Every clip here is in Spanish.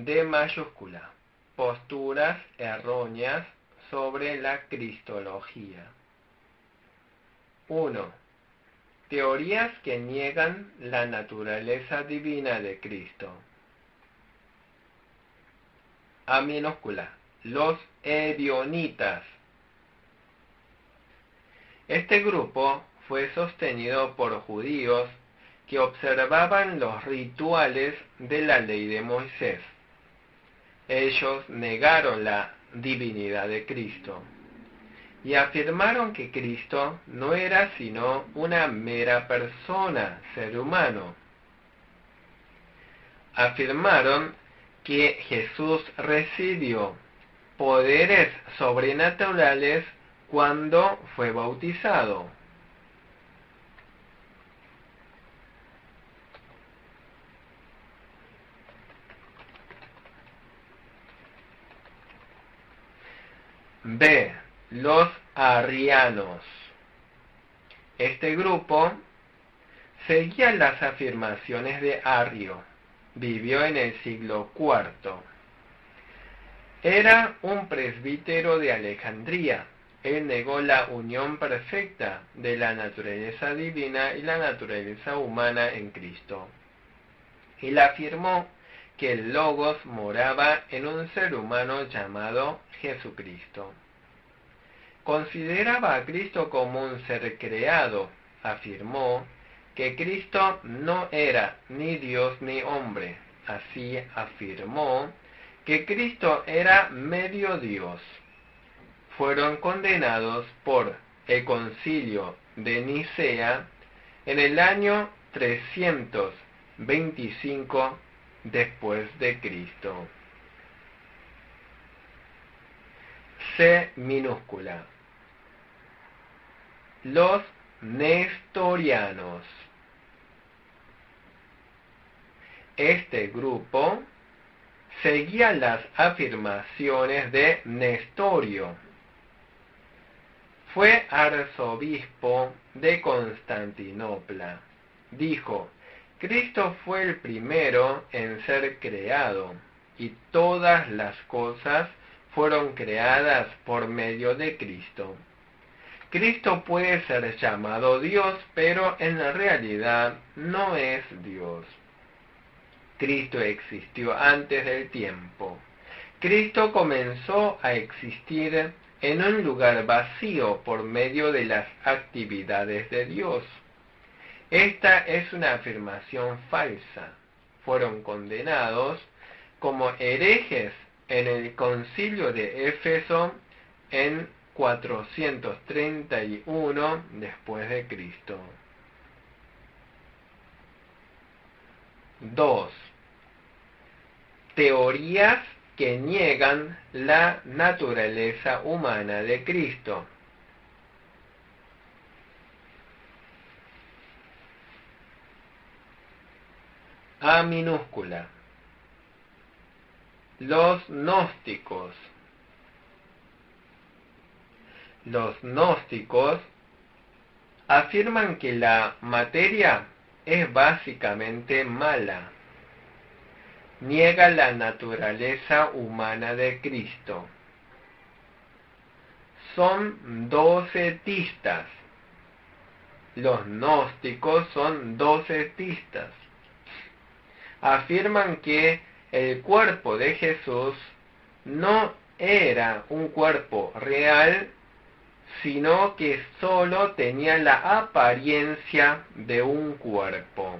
D mayúscula. Posturas erróneas sobre la cristología. 1. Teorías que niegan la naturaleza divina de Cristo. A minúscula. Los ebionitas. Este grupo fue sostenido por judíos que observaban los rituales de la ley de Moisés. Ellos negaron la divinidad de Cristo y afirmaron que Cristo no era sino una mera persona, ser humano. Afirmaron que Jesús recibió poderes sobrenaturales cuando fue bautizado. B. Los arrianos. Este grupo seguía las afirmaciones de Arrio. Vivió en el siglo IV. Era un presbítero de Alejandría. Él negó la unión perfecta de la naturaleza divina y la naturaleza humana en Cristo. Él afirmó que el Logos moraba en un ser humano llamado Jesucristo. Consideraba a Cristo como un ser creado. Afirmó que Cristo no era ni Dios ni hombre. Así afirmó que Cristo era medio Dios. Fueron condenados por el Concilio de Nicea en el año 325 después de Cristo. C minúscula. Los nestorianos. Este grupo seguía las afirmaciones de Nestorio. Fue arzobispo de Constantinopla. Dijo: Cristo fue el primero en ser creado, y todas las cosas fueron creadas por medio de Cristo. Cristo puede ser llamado Dios, pero en realidad no es Dios. Cristo existió antes del tiempo. Cristo comenzó a existir en un lugar vacío por medio de las actividades de Dios. Esta es una afirmación falsa. Fueron condenados como herejes en el Concilio de Éfeso en 431 después de Cristo. 2. Teorías que niegan la naturaleza humana de Cristo. A minúscula. Los gnósticos. Los gnósticos afirman que la materia es básicamente mala. Niega la naturaleza humana de Cristo. Son docetistas. Los gnósticos son docetistas. Afirman que el cuerpo de Jesús no era un cuerpo real, sino que solo tenía la apariencia de un cuerpo.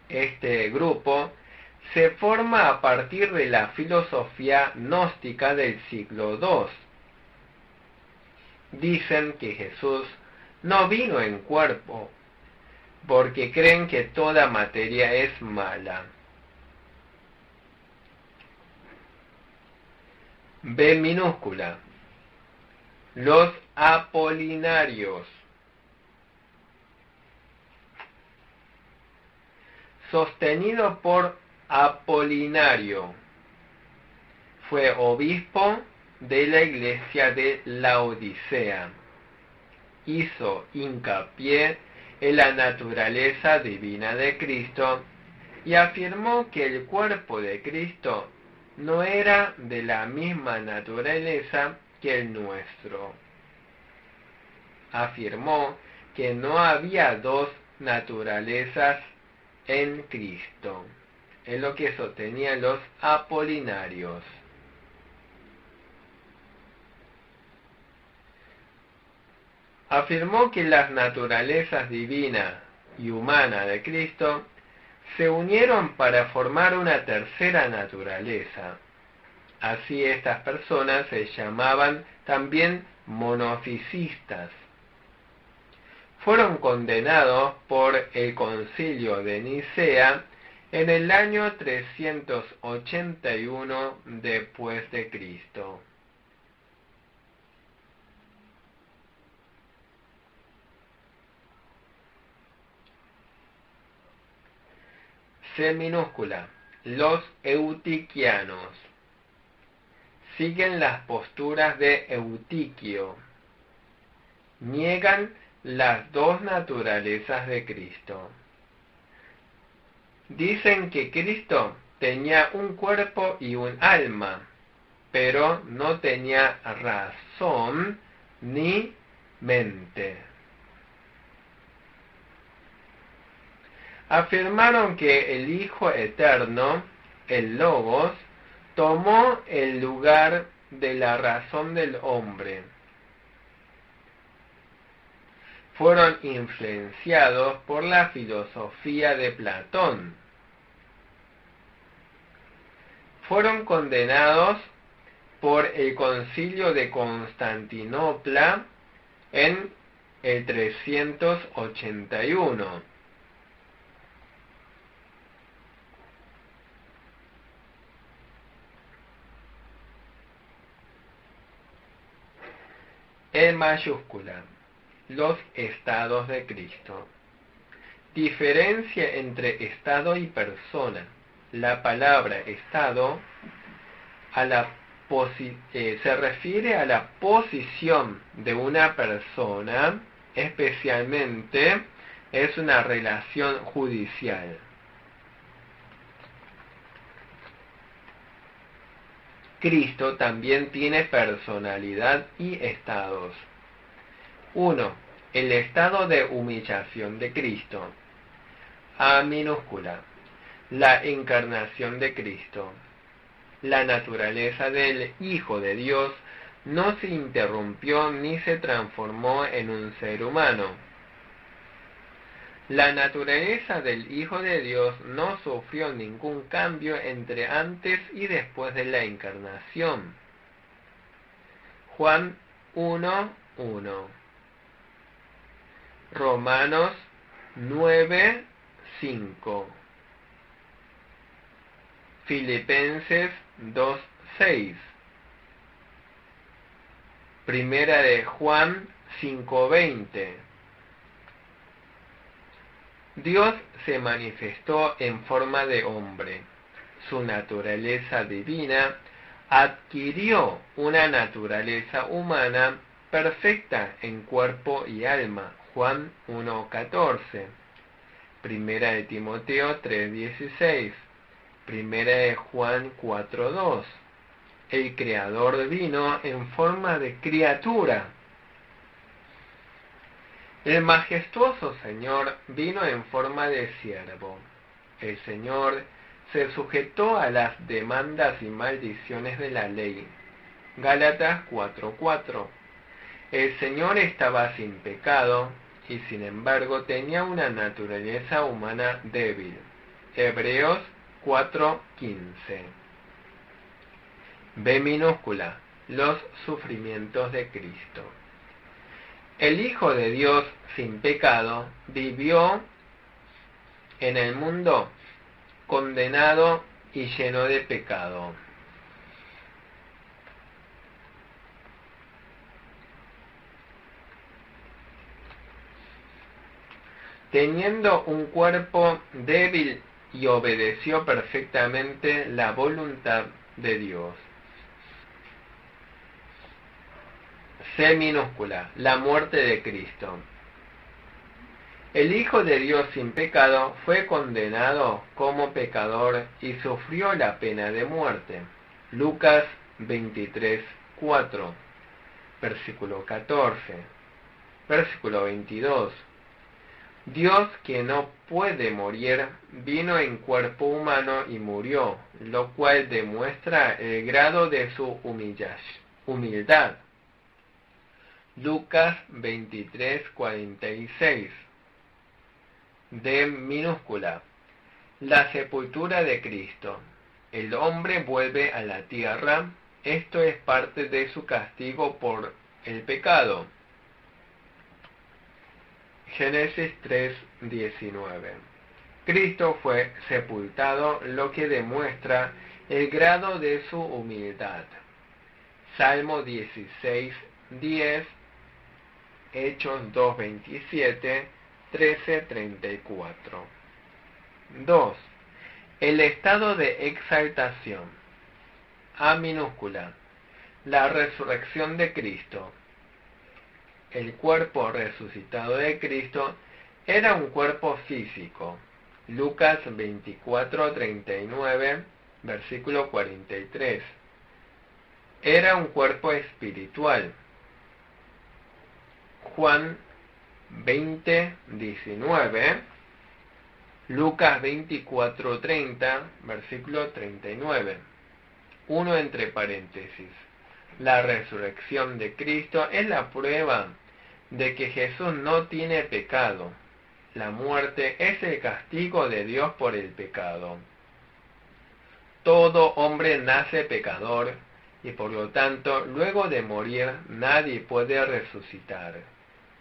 Este grupo se forma a partir de la filosofía gnóstica del siglo II. Dicen que Jesús no vino en cuerpo, porque creen que toda materia es mala. B minúscula. Los apolinarios. Sostenido por Apolinario. Fue obispo de la iglesia de Laodicea. Hizo hincapié en la naturaleza divina de Cristo y afirmó que el cuerpo de Cristo no era de la misma naturaleza que el nuestro. Afirmó que no había dos naturalezas en Cristo. Es lo que sostenían los apolinarios. Afirmó que las naturalezas divina y humana de Cristo se unieron para formar una tercera naturaleza. Así estas personas se llamaban también monofisistas. Fueron condenados por el Concilio de Nicea en el año 381 después de Cristo. C minúscula. Los eutiquianos siguen las posturas de Eutiquio. Niegan las dos naturalezas de Cristo. Dicen que Cristo tenía un cuerpo y un alma, pero no tenía razón ni mente. Afirmaron que el Hijo Eterno, el Logos, tomó el lugar de la razón del hombre. Fueron influenciados por la filosofía de Platón. Fueron condenados por el Concilio de Constantinopla en el 381. En mayúscula, los estados de Cristo. Diferencia entre estado y persona. La palabra estado se refiere a la posición de una persona, especialmente es una relación judicial. Cristo también tiene personalidad y estados. 1. El estado de humillación de Cristo. A minúscula. La encarnación de Cristo. La naturaleza del Hijo de Dios no se interrumpió ni se transformó en un ser humano. La naturaleza del Hijo de Dios no sufrió ningún cambio entre antes y después de la encarnación. Juan 1:1. Romanos 9:5. Filipenses 2:6. Primera de Juan 5:20. Dios se manifestó en forma de hombre. Su naturaleza divina adquirió una naturaleza humana perfecta en cuerpo y alma. Juan 1:14. Primera de Timoteo 3:16. Primera de Juan 4:2. El Creador vino en forma de criatura. El majestuoso Señor vino en forma de siervo. El Señor se sujetó a las demandas y maldiciones de la ley. Gálatas 4:4. El Señor estaba sin pecado y sin embargo tenía una naturaleza humana débil. Hebreos 4:15. B minúscula. Los sufrimientos de Cristo. El Hijo de Dios sin pecado vivió en el mundo condenado y lleno de pecado. Teniendo un cuerpo débil y obedeció perfectamente la voluntad de Dios. C minúscula. La muerte de Cristo. El Hijo de Dios sin pecado fue condenado como pecador y sufrió la pena de muerte. Lucas 23:4, versículo 14, versículo 22. Dios, que no puede morir, vino en cuerpo humano y murió, lo cual demuestra el grado de su humildad. Lucas 23:46. D minúscula. La sepultura de Cristo. El hombre vuelve a la tierra. Esto es parte de su castigo por el pecado. Génesis 3:19. Cristo fue sepultado, lo que demuestra el grado de su humildad. Salmo 16:10, Hechos 2:27, 13:34. 2. El estado de exaltación. A minúscula. La resurrección de Cristo. El cuerpo resucitado de Cristo era un cuerpo físico. Lucas 24:39, versículo 43. Era un cuerpo espiritual. Juan 20:19, Lucas 24:30, versículo 39. Uno entre paréntesis. La resurrección de Cristo es la prueba de que Jesús no tiene pecado. La muerte es el castigo de Dios por el pecado. Todo hombre nace pecador y por lo tanto, luego de morir, nadie puede resucitar.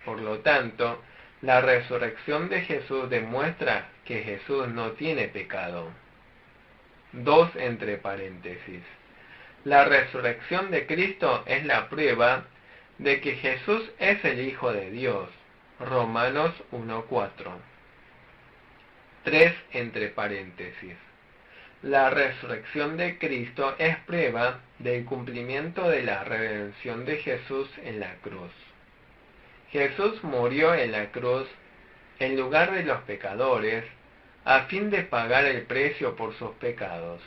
Por lo tanto, la resurrección de Jesús demuestra que Jesús no tiene pecado. 2 entre paréntesis. La resurrección de Cristo es la prueba de que Jesús es el Hijo de Dios. Romanos 1:4. 3 entre paréntesis. La resurrección de Cristo es prueba del cumplimiento de la redención de Jesús en la cruz. Jesús murió en la cruz en lugar de los pecadores, a fin de pagar el precio por sus pecados.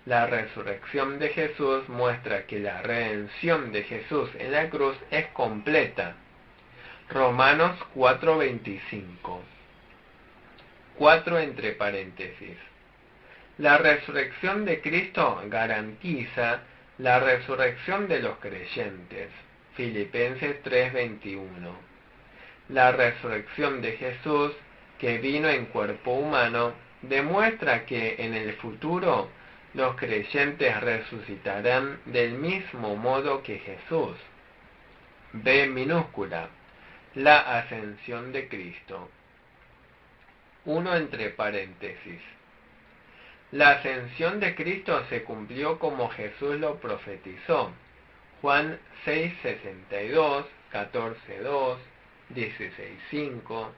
La resurrección de Jesús muestra que la redención de Jesús en la cruz es completa. Romanos 4:25. 4 entre paréntesis. La resurrección de Cristo garantiza la resurrección de los creyentes. Filipenses 3:21. La resurrección de Jesús, que vino en cuerpo humano, demuestra que en el futuro los creyentes resucitarán del mismo modo que Jesús. B minúscula. La ascensión de Cristo. 1 entre paréntesis. La ascensión de Cristo se cumplió como Jesús lo profetizó. Juan 6:62, 14:2, 16:5.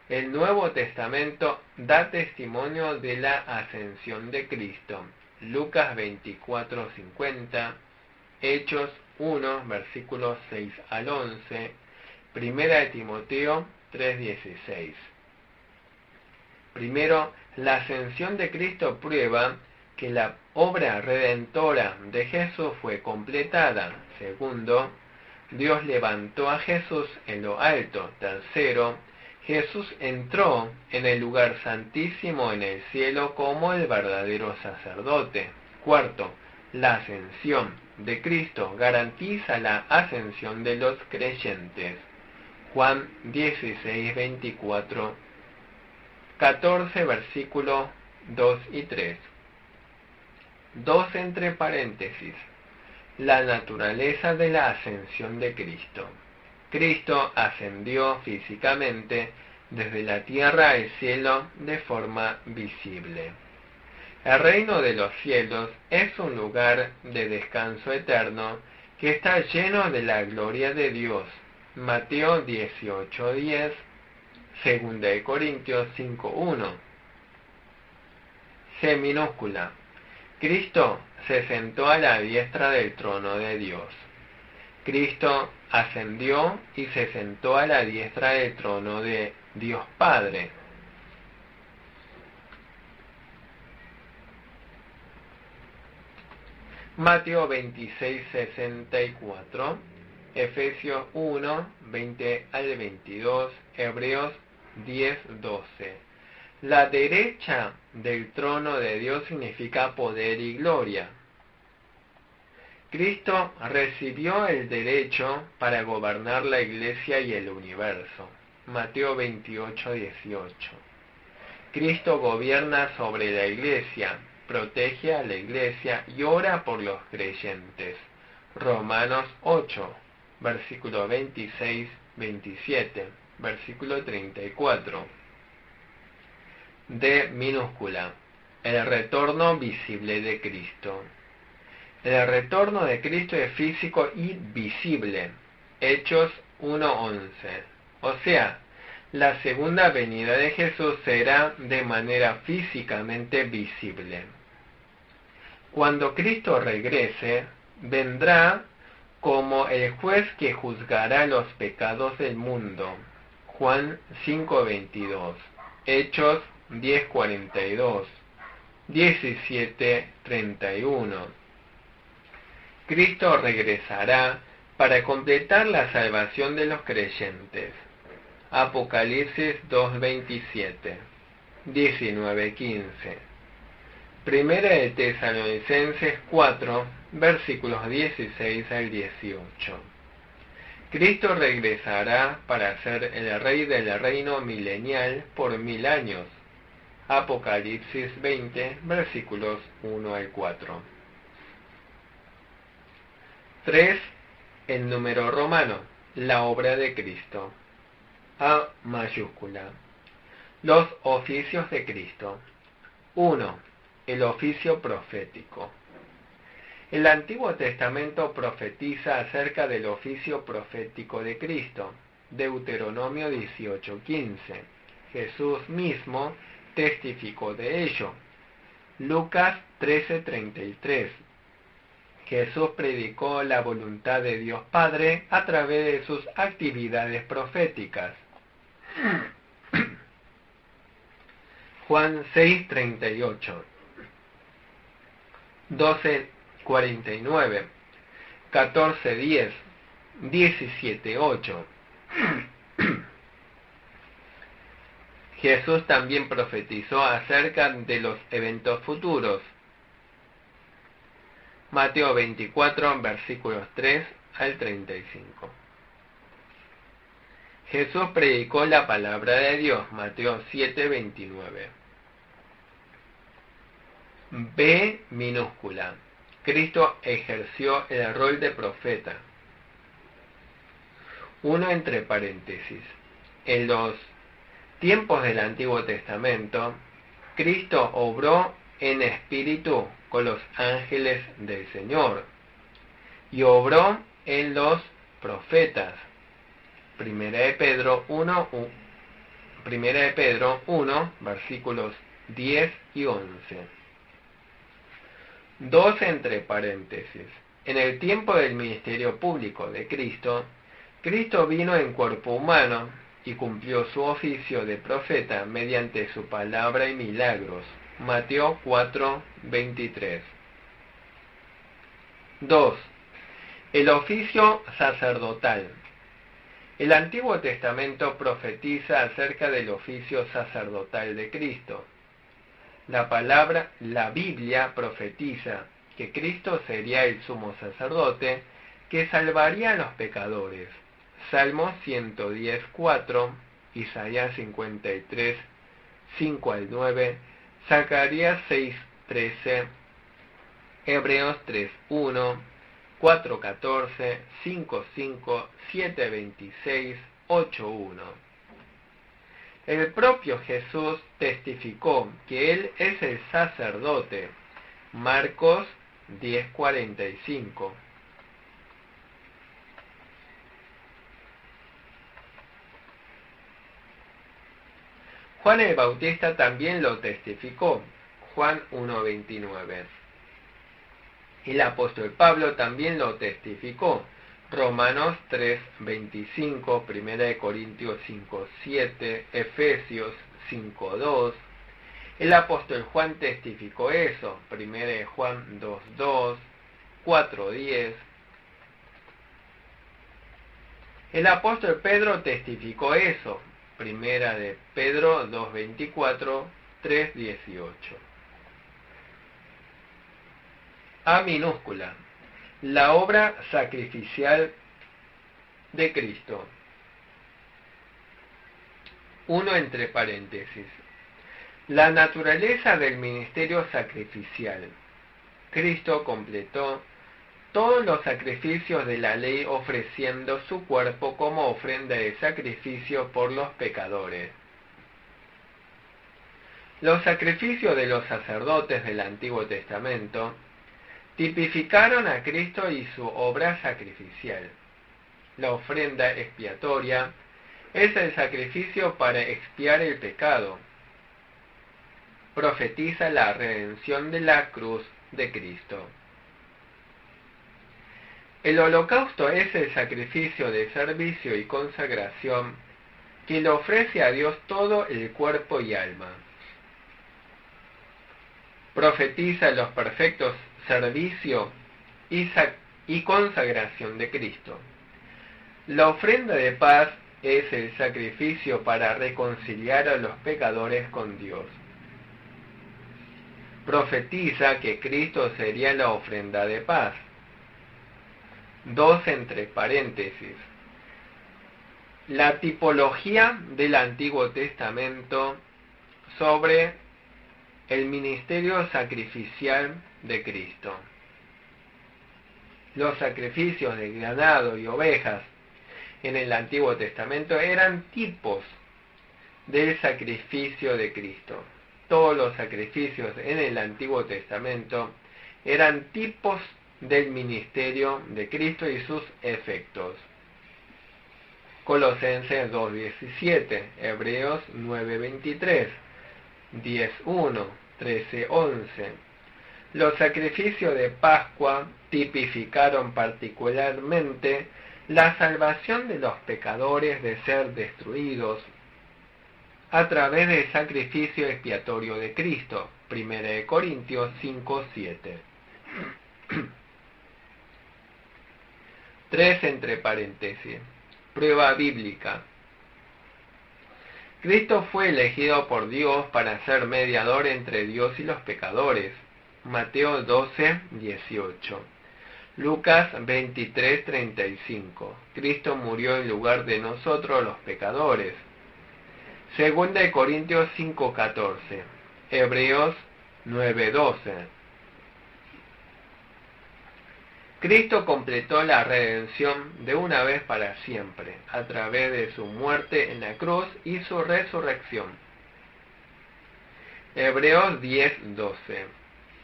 El Nuevo Testamento da testimonio de la ascensión de Cristo. Lucas 24:50, Hechos 1, versículos 6 al 11, Primera de Timoteo 3:16. Primero, la ascensión de Cristo prueba que la obra redentora de Jesús fue completada. Segundo, Dios levantó a Jesús en lo alto. Tercero, Jesús entró en el lugar santísimo en el cielo como el verdadero sacerdote. Cuarto, la ascensión de Cristo garantiza la ascensión de los creyentes. Juan 16:24, 14, versículos 2 y 3. 2 entre paréntesis. La naturaleza de la ascensión de Cristo. Cristo ascendió físicamente desde la tierra al cielo de forma visible. El reino de los cielos es un lugar de descanso eterno que está lleno de la gloria de Dios. Mateo 18:10, 2 de Corintios 5:1. C minúscula. Cristo se sentó a la diestra del trono de Dios. Cristo ascendió y se sentó a la diestra del trono de Dios Padre. Mateo 26:64, Efesios 1, 20 al 22, Hebreos 10:12. La derecha del trono de Dios significa poder y gloria. Cristo recibió el derecho para gobernar la iglesia y el universo. Mateo 28:18. Cristo gobierna sobre la iglesia, protege a la iglesia y ora por los creyentes. Romanos 8, versículo 26-27, versículo 34. D minúscula. El retorno visible de Cristo. El retorno de Cristo es físico y visible. Hechos 1:11. O sea, la segunda venida de Jesús será de manera físicamente visible. Cuando Cristo regrese, vendrá como el juez que juzgará los pecados del mundo. Juan 5:22. Hechos 10:42. 17:31. Cristo regresará para completar la salvación de los creyentes. Apocalipsis 2:27, 19:15. Primera de Tesalonicenses 4, versículos 16 al 18. Cristo regresará para ser el rey del reino milenial por 1000 años. Apocalipsis 20, versículos 1 al 4. 3. El número romano, la obra de Cristo. A mayúscula. Los oficios de Cristo. 1. El oficio profético. El Antiguo Testamento profetiza acerca del oficio profético de Cristo. Deuteronomio 18:15. Jesús mismo testificó de ello. Lucas 13:33. Jesús predicó la voluntad de Dios Padre a través de sus actividades proféticas. Juan 6:38, 12:49, 14:10, 17:8. Jesús también profetizó acerca de los eventos futuros. Mateo 24, versículos 3 al 35. Jesús predicó la palabra de Dios. Mateo 7:29. B minúscula. Cristo ejerció el rol de profeta. 1 entre paréntesis. En los tiempos del Antiguo Testamento, Cristo obró en espíritu con los ángeles del Señor y obró en los profetas. Primera de Pedro 1, versículos 10 y 11. 2 entre paréntesis. En el tiempo del ministerio público de Cristo, Cristo vino en cuerpo humano y cumplió su oficio de profeta mediante su palabra y milagros. Mateo 4:23. 2. El oficio sacerdotal. El Antiguo Testamento profetiza acerca del oficio sacerdotal de Cristo. La Biblia profetiza que Cristo sería el sumo sacerdote que salvaría a los pecadores. Salmo 110:4, Isaías 53:5 al 9, Zacarías 6:13, Hebreos 3:1, 4:14, 5:5, 7:26, 8:1. El propio Jesús testificó que Él es el sacerdote. Marcos 10:45. Juan el Bautista también lo testificó. Juan 1:29. El apóstol Pablo también lo testificó. Romanos 3:25, 1 Corintios 5:7, Efesios 5:2. El apóstol Juan testificó eso, 1 Juan 2:2, 4:10. El apóstol Pedro testificó eso, 1 de Pedro 2:24, 3:18. A minúscula. La obra sacrificial de Cristo. 1 entre paréntesis. La naturaleza del ministerio sacrificial. Cristo completó todos los sacrificios de la ley ofreciendo su cuerpo como ofrenda de sacrificio por los pecadores. Los sacrificios de los sacerdotes del Antiguo Testamento tipificaron a Cristo y su obra sacrificial. La ofrenda expiatoria es el sacrificio para expiar el pecado. Profetiza la redención de la cruz de Cristo. El holocausto es el sacrificio de servicio y consagración que le ofrece a Dios todo el cuerpo y alma. Profetiza los perfectos servicio y consagración de Cristo. La ofrenda de paz es el sacrificio para reconciliar a los pecadores con Dios. Profetiza que Cristo sería la ofrenda de paz. 2 entre paréntesis. La tipología del Antiguo Testamento sobre el ministerio sacrificial de Cristo. Los sacrificios de ganado y ovejas en el Antiguo Testamento eran tipos del sacrificio de Cristo. Todos los sacrificios en el Antiguo Testamento eran tipos del ministerio de Cristo y sus efectos. Colosenses 2:17, Hebreos 9:23, 10:1, 13:11. Los sacrificios de Pascua tipificaron particularmente la salvación de los pecadores de ser destruidos a través del sacrificio expiatorio de Cristo. 1 Corintios 5:7. 3 entre paréntesis. Prueba bíblica. Cristo fue elegido por Dios para ser mediador entre Dios y los pecadores. Mateo 12:18. Lucas 23:35. Cristo murió en lugar de nosotros los pecadores. 2 Corintios 5:14. Hebreos 9:12. Cristo completó la redención de una vez para siempre, a través de su muerte en la cruz y su resurrección. Hebreos 10:12.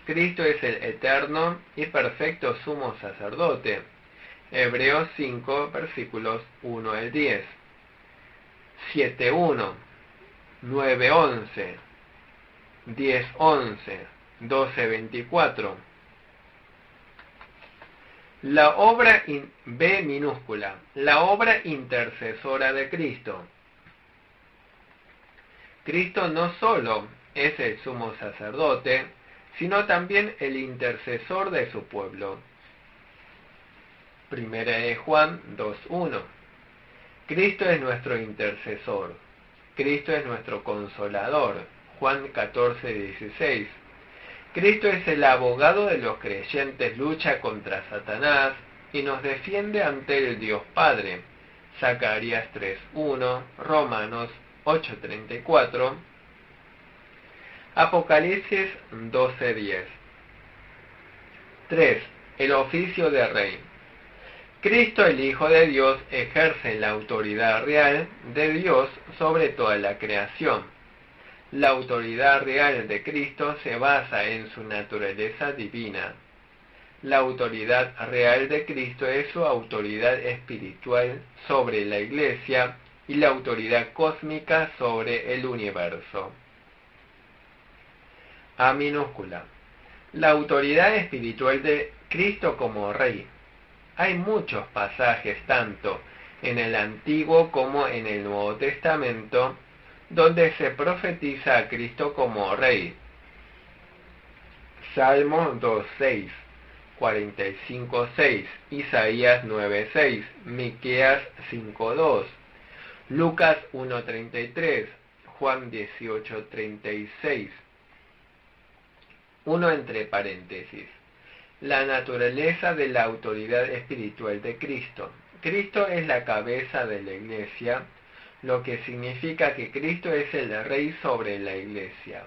Cristo es el eterno y perfecto sumo sacerdote. Hebreos 5, versículos 1 al 10. 7:1, 9:11, 10:11, 12:24. La obra B minúscula, la obra intercesora de Cristo. Cristo no solo es el sumo sacerdote, sino también el intercesor de su pueblo. 1 de Juan 2:1. Cristo es nuestro intercesor. Cristo es nuestro consolador. Juan 14:16. Cristo es el abogado de los creyentes, lucha contra Satanás y nos defiende ante el Dios Padre. Zacarías 3:1, Romanos 8:34, Apocalipsis 12:10. 3. El oficio de rey. Cristo, el Hijo de Dios, ejerce la autoridad real de Dios sobre toda la creación. La autoridad real de Cristo se basa en su naturaleza divina. La autoridad real de Cristo es su autoridad espiritual sobre la Iglesia y la autoridad cósmica sobre el universo. A minúscula. La autoridad espiritual de Cristo como Rey. Hay muchos pasajes, tanto en el Antiguo como en el Nuevo Testamento, donde se profetiza a Cristo como Rey. Salmo 2:6, 45:6, Isaías 9:6, Miqueas 5:2, Lucas 1:33, Juan 18:36. Uno entre paréntesis. La naturaleza de la autoridad espiritual de Cristo. Cristo es la cabeza de la Iglesia, lo que significa que Cristo es el Rey sobre la Iglesia.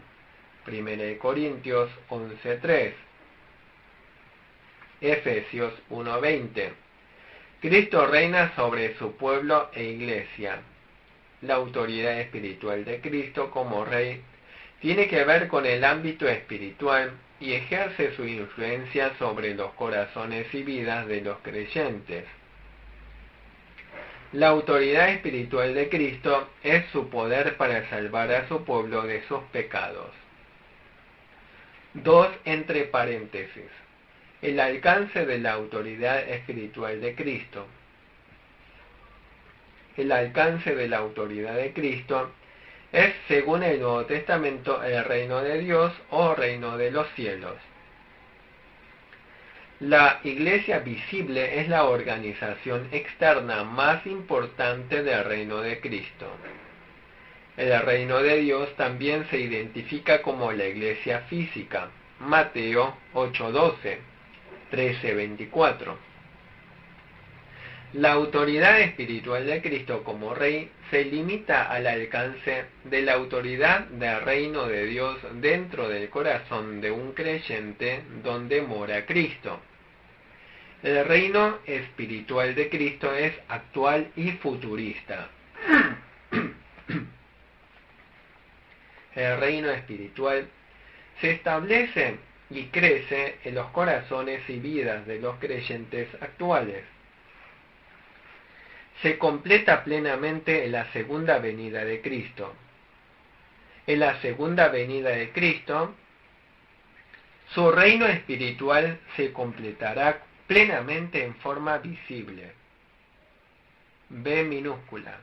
1 Corintios 11:3. Efesios 1:20. Cristo reina sobre su pueblo e Iglesia. La autoridad espiritual de Cristo como Rey tiene que ver con el ámbito espiritual y ejerce su influencia sobre los corazones y vidas de los creyentes. La autoridad espiritual de Cristo es su poder para salvar a su pueblo de sus pecados. 2 entre paréntesis. El alcance de la autoridad espiritual de Cristo. El alcance de la autoridad de Cristo es, según el Nuevo Testamento, el reino de Dios o reino de los cielos. La Iglesia visible es la organización externa más importante del reino de Cristo. El reino de Dios también se identifica como la Iglesia física. Mateo 8:12, 13:24. La autoridad espiritual de Cristo como Rey se limita al alcance de la autoridad del reino de Dios dentro del corazón de un creyente donde mora Cristo. El reino espiritual de Cristo es actual y futurista. El reino espiritual se establece y crece en los corazones y vidas de los creyentes actuales. Se completa plenamente en la segunda venida de Cristo. En la segunda venida de Cristo, su reino espiritual se completará plenamente en forma visible. B minúscula.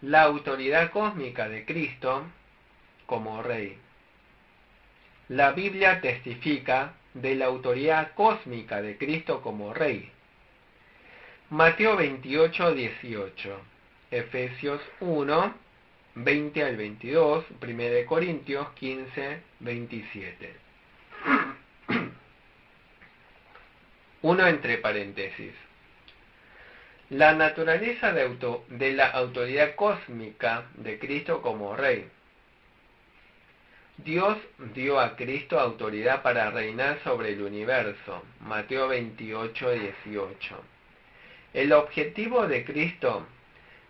La autoridad cósmica de Cristo como Rey. La Biblia testifica de la autoridad cósmica de Cristo como Rey. Mateo 28:18, Efesios 1, 20 al 22, 1 Corintios 15:27. Uno entre paréntesis. La naturaleza de la autoridad cósmica de Cristo como Rey. Dios dio a Cristo autoridad para reinar sobre el universo. Mateo 28:18. El objetivo de Cristo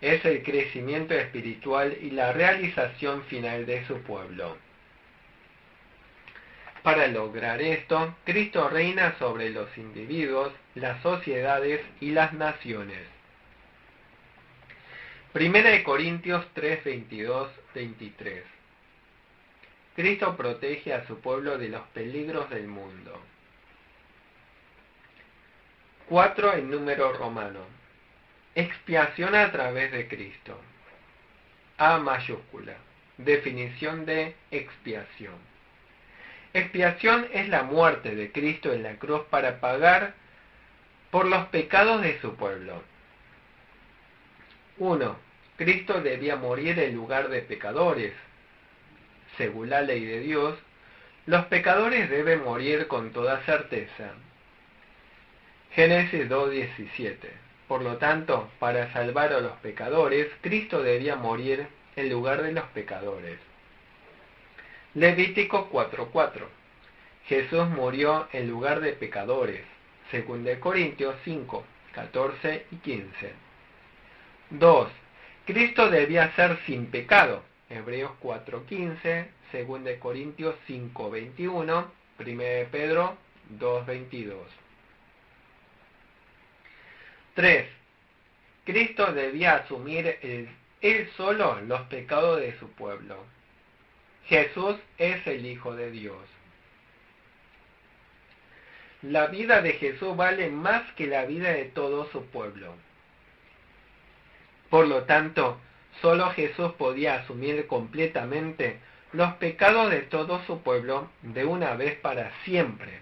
es el crecimiento espiritual y la realización final de su pueblo. Para lograr esto, Cristo reina sobre los individuos, las sociedades y las naciones. 1 Corintios 3:22-23. Cristo protege a su pueblo de los peligros del mundo. 4 en número romano. Expiación a través de Cristo. A mayúscula. Definición de expiación. Expiación es la muerte de Cristo en la cruz para pagar por los pecados de su pueblo. 1. Cristo debía morir en lugar de pecadores. Según la ley de Dios, los pecadores deben morir con toda certeza. Génesis 2:17. Por lo tanto, para salvar a los pecadores, Cristo debía morir en lugar de los pecadores. Levítico 4:4. Jesús murió en lugar de pecadores. 2 Corintios 5:14 y 15. 2. Cristo debía ser sin pecado. Hebreos 4:15, 2 Corintios 5:21, 1 Pedro 2:22. 3. Cristo debía asumir él solo los pecados de su pueblo. Jesús es el Hijo de Dios. La vida de Jesús vale más que la vida de todo su pueblo. Por lo tanto, solo Jesús podía asumir completamente los pecados de todo su pueblo de una vez para siempre.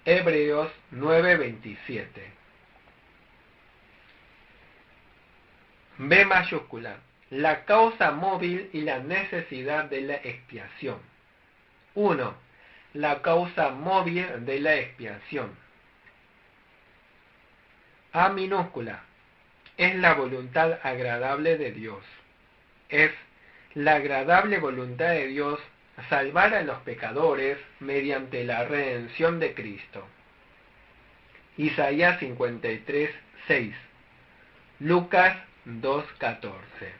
Hebreos 9:27. B mayúscula. La causa móvil y la necesidad de la expiación. 1. La causa móvil de la expiación. A minúscula. Es la voluntad agradable de Dios. Es la agradable voluntad de Dios salvar a los pecadores mediante la redención de Cristo. Isaías 53:6. Lucas 2:14.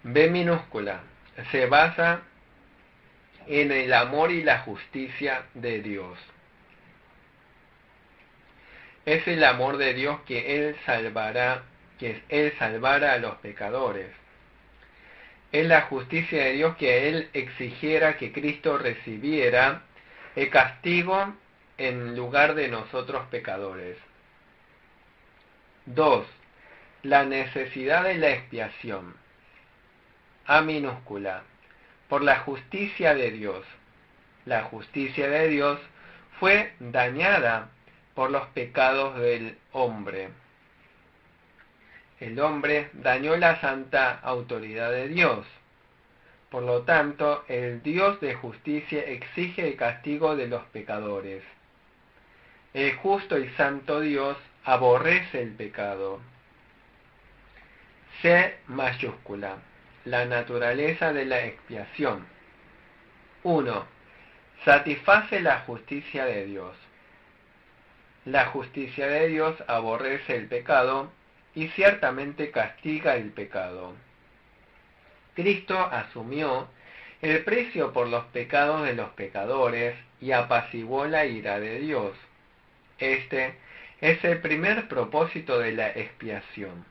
B minúscula. Se basa en el amor y la justicia de Dios. Es el amor de Dios que Él salvara a los pecadores. Es la justicia de Dios que Él exigiera que Cristo recibiera el castigo en lugar de nosotros pecadores. 2. La necesidad de la expiación. A minúscula. Por la justicia de Dios. La justicia de Dios fue dañada por los pecados del hombre. El hombre dañó la santa autoridad de Dios. Por lo tanto, el Dios de justicia exige el castigo de los pecadores. El justo y santo Dios aborrece el pecado. C mayúscula. La naturaleza de la expiación. 1. Satisface la justicia de Dios. La justicia de Dios aborrece el pecado y ciertamente castiga el pecado. Cristo asumió el precio por los pecados de los pecadores y apaciguó la ira de Dios. Este es el primer propósito de la expiación.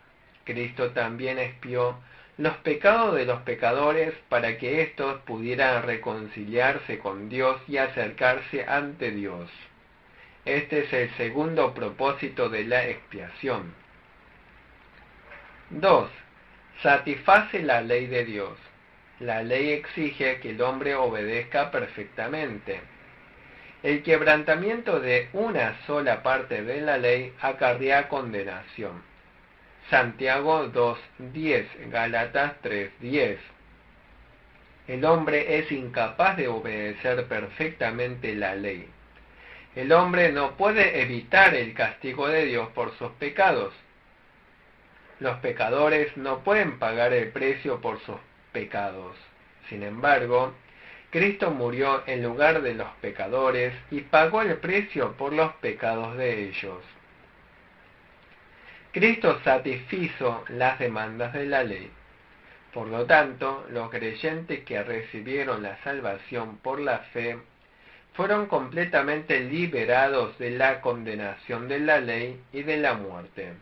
Cristo también expió los pecados de los pecadores para que éstos pudieran reconciliarse con Dios y acercarse ante Dios. Este es el segundo propósito de la expiación. 2. Satisface la ley de Dios. La ley exige que el hombre obedezca perfectamente. El quebrantamiento de una sola parte de la ley acarrea condenación. Santiago 2:10, Gálatas 3:10. El hombre es incapaz de obedecer perfectamente la ley. El hombre no puede evitar el castigo de Dios por sus pecados. Los pecadores no pueden pagar el precio por sus pecados. Sin embargo, Cristo murió en lugar de los pecadores y pagó el precio por los pecados de ellos. Cristo satisfizo las demandas de la ley. Por lo tanto, los creyentes que recibieron la salvación por la fe fueron completamente liberados de la condenación de la ley y de la muerte.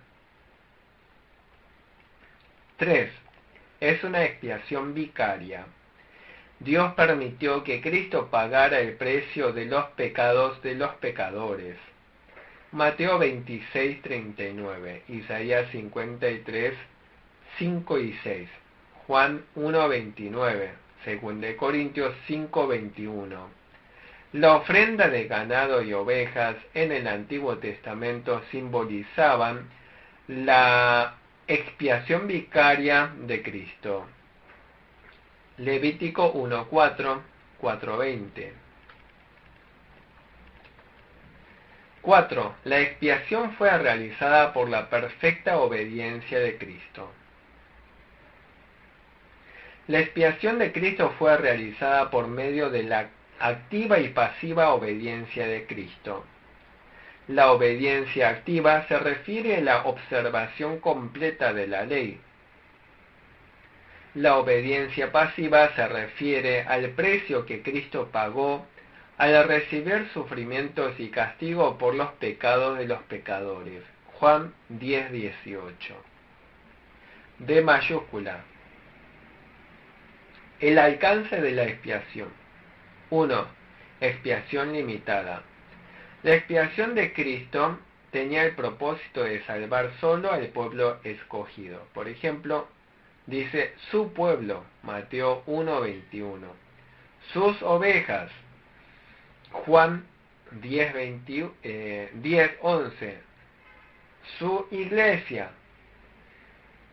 3. Es una expiación vicaria. Dios permitió que Cristo pagara el precio de los pecados de los pecadores. Mateo 26:39, Isaías 53, 5 y 6, Juan 1:29, 2 Corintios 5:21. La ofrenda de ganado y ovejas en el Antiguo Testamento simbolizaban la expiación vicaria de Cristo. Levítico 1:4, 4:20. 4. La expiación fue realizada por la perfecta obediencia de Cristo. La expiación de Cristo fue realizada por medio de la activa y pasiva obediencia de Cristo. La obediencia activa se refiere a la observación completa de la ley. La obediencia pasiva se refiere al precio que Cristo pagó al recibir sufrimientos y castigo por los pecados de los pecadores. Juan 10:18. D mayúscula. El alcance de la expiación. 1. Expiación limitada. La expiación de Cristo tenía el propósito de salvar solo al pueblo escogido. Por ejemplo, dice su pueblo, Mateo 1:21. Sus ovejas, Juan 10:11. Su iglesia,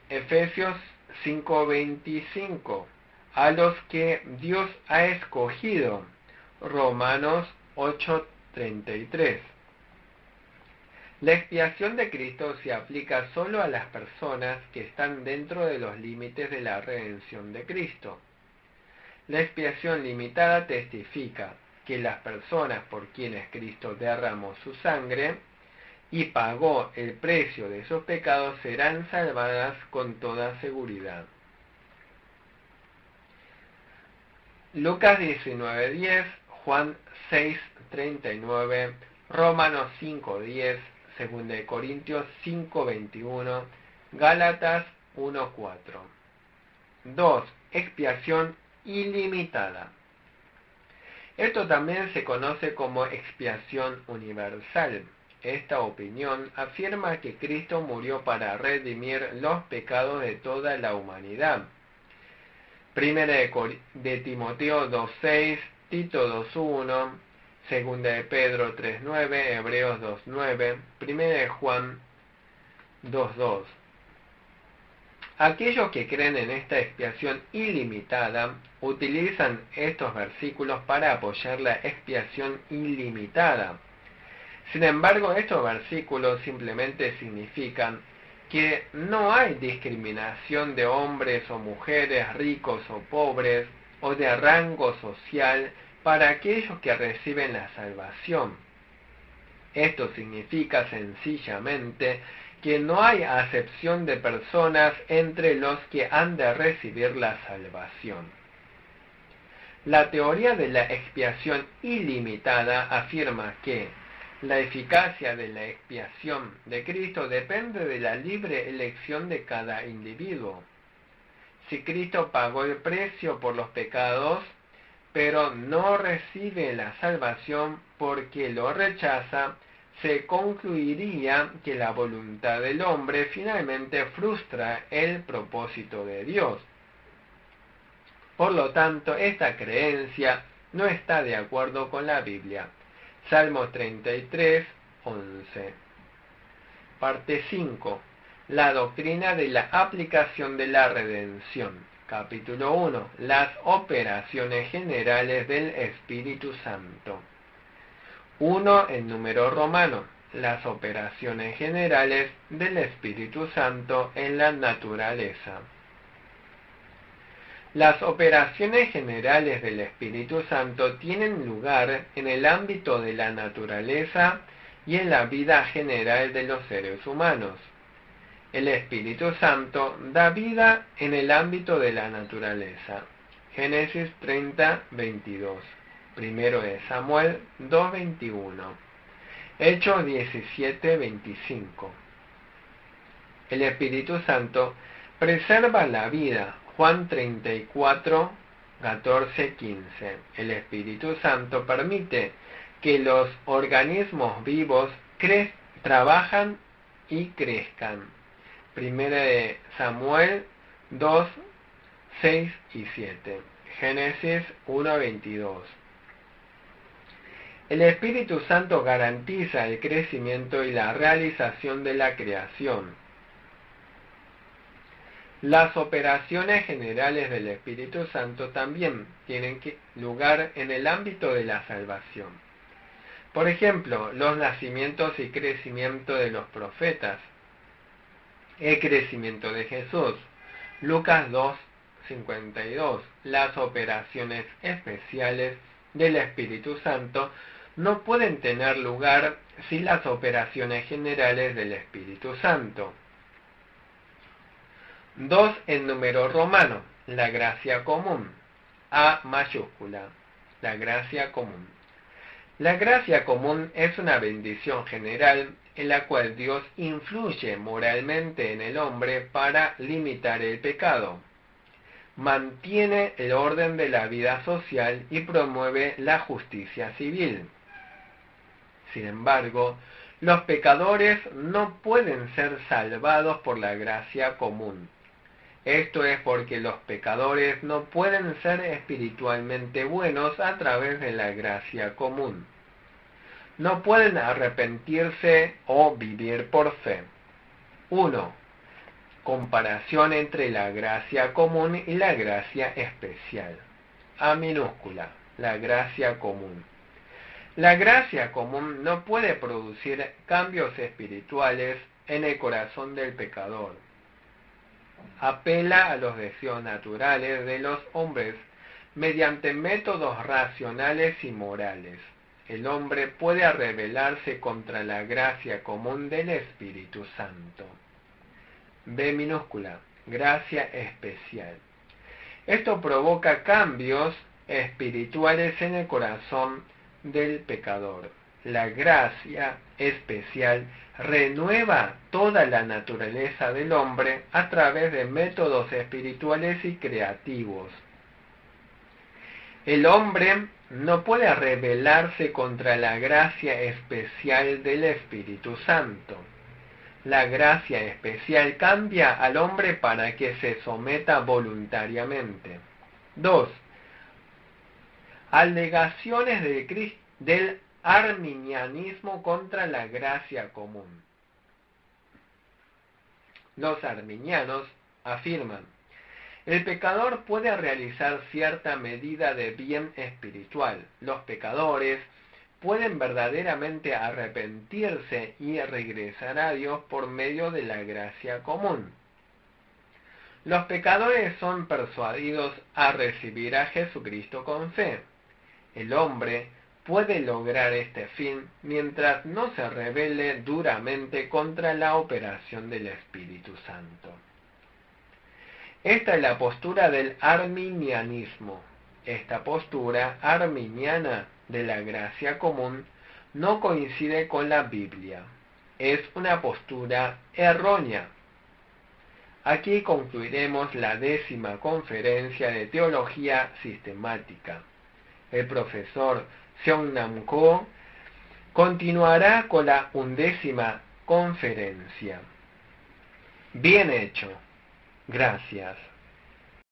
Efesios 5:25. A los que Dios ha escogido, Romanos 8:33. La expiación de Cristo se aplica solo a las personas que están dentro de los límites de la redención de Cristo. La expiación limitada testifica que las personas por quienes Cristo derramó su sangre y pagó el precio de sus pecados serán salvadas con toda seguridad. Lucas 19:10, Juan 6:39, Romanos 5:10, 2 Corintios 5:21, Gálatas 1:4. 2. Expiación ilimitada. Esto también se conoce como expiación universal. Esta opinión afirma que Cristo murió para redimir los pecados de toda la humanidad. Primera de Timoteo 2:6, Tito 2:1, Segunda de Pedro 3:9, Hebreos 2:9, Primera de Juan 2:2. Aquellos que creen en esta expiación ilimitada utilizan estos versículos para apoyar la expiación ilimitada. Sin embargo, estos versículos simplemente significan que no hay discriminación de hombres o mujeres, ricos o pobres, o de rango social para aquellos que reciben la salvación. Esto significa sencillamente que no hay acepción de personas entre los que han de recibir la salvación. La teoría de la expiación ilimitada afirma que la eficacia de la expiación de Cristo depende de la libre elección de cada individuo. Si Cristo pagó el precio por los pecados, pero no recibe la salvación porque lo rechaza, se concluiría que la voluntad del hombre finalmente frustra el propósito de Dios. Por lo tanto, esta creencia no está de acuerdo con la Biblia. Salmos 33:11. Parte 5. La doctrina de la aplicación de la redención. Capítulo 1. Las operaciones generales del Espíritu Santo. 1 en número romano. Las operaciones generales del Espíritu Santo en la naturaleza. Las operaciones generales del Espíritu Santo tienen lugar en el ámbito de la naturaleza y en la vida general de los seres humanos. El Espíritu Santo da vida en el ámbito de la naturaleza. Génesis 30:22. Primero de Samuel 2:21. Hechos 17:25. El Espíritu Santo preserva la vida. Juan 34:14-15. El Espíritu Santo permite que los organismos vivos trabajan y crezcan. Primera de Samuel 2:6 y 7. Génesis 1:22. El Espíritu Santo garantiza el crecimiento y la realización de la creación. Las operaciones generales del Espíritu Santo también tienen lugar en el ámbito de la salvación. Por ejemplo, los nacimientos y crecimiento de los profetas, el crecimiento de Jesús, Lucas 2:52. Las operaciones especiales del Espíritu Santo no pueden tener lugar sin las operaciones generales del Espíritu Santo. 2 en número romano, la gracia común, A mayúscula, la gracia común. La gracia común es una bendición general en la cual Dios influye moralmente en el hombre para limitar el pecado. mantiene el orden de la vida social y promueve la justicia civil. Sin embargo, los pecadores no pueden ser salvados por la gracia común. Esto es porque los pecadores no pueden ser espiritualmente buenos a través de la gracia común. No pueden arrepentirse o vivir por fe. 1. Comparación entre la gracia común y la gracia especial. A minúscula, la gracia común. La gracia común no puede producir cambios espirituales en el corazón del pecador. Apela a los deseos naturales de los hombres mediante métodos racionales y morales. El hombre puede rebelarse contra la gracia común del Espíritu Santo. B minúscula, gracia especial. Esto provoca cambios espirituales en el corazón del pecador. La gracia especial renueva toda la naturaleza del hombre a través de métodos espirituales y creativos. El hombre no puede rebelarse contra la gracia especial del Espíritu Santo. La gracia especial cambia al hombre para que se someta voluntariamente. 2. Alegaciones del arminianismo contra la gracia común. Los arminianos afirman: el pecador puede realizar cierta medida de bien espiritual. Los pecadores pueden verdaderamente arrepentirse y regresar a Dios por medio de la gracia común. Los pecadores son persuadidos a recibir a Jesucristo con fe. El hombre puede lograr este fin mientras no se rebele duramente contra la operación del Espíritu Santo. Esta es la postura del arminianismo. Esta postura arminiana de la gracia común no coincide con la Biblia. Es una postura errónea. Aquí concluiremos la 10ª conferencia de teología sistemática. El profesor Seongnam Ko continuará con la 11ª conferencia. Bien hecho. Gracias.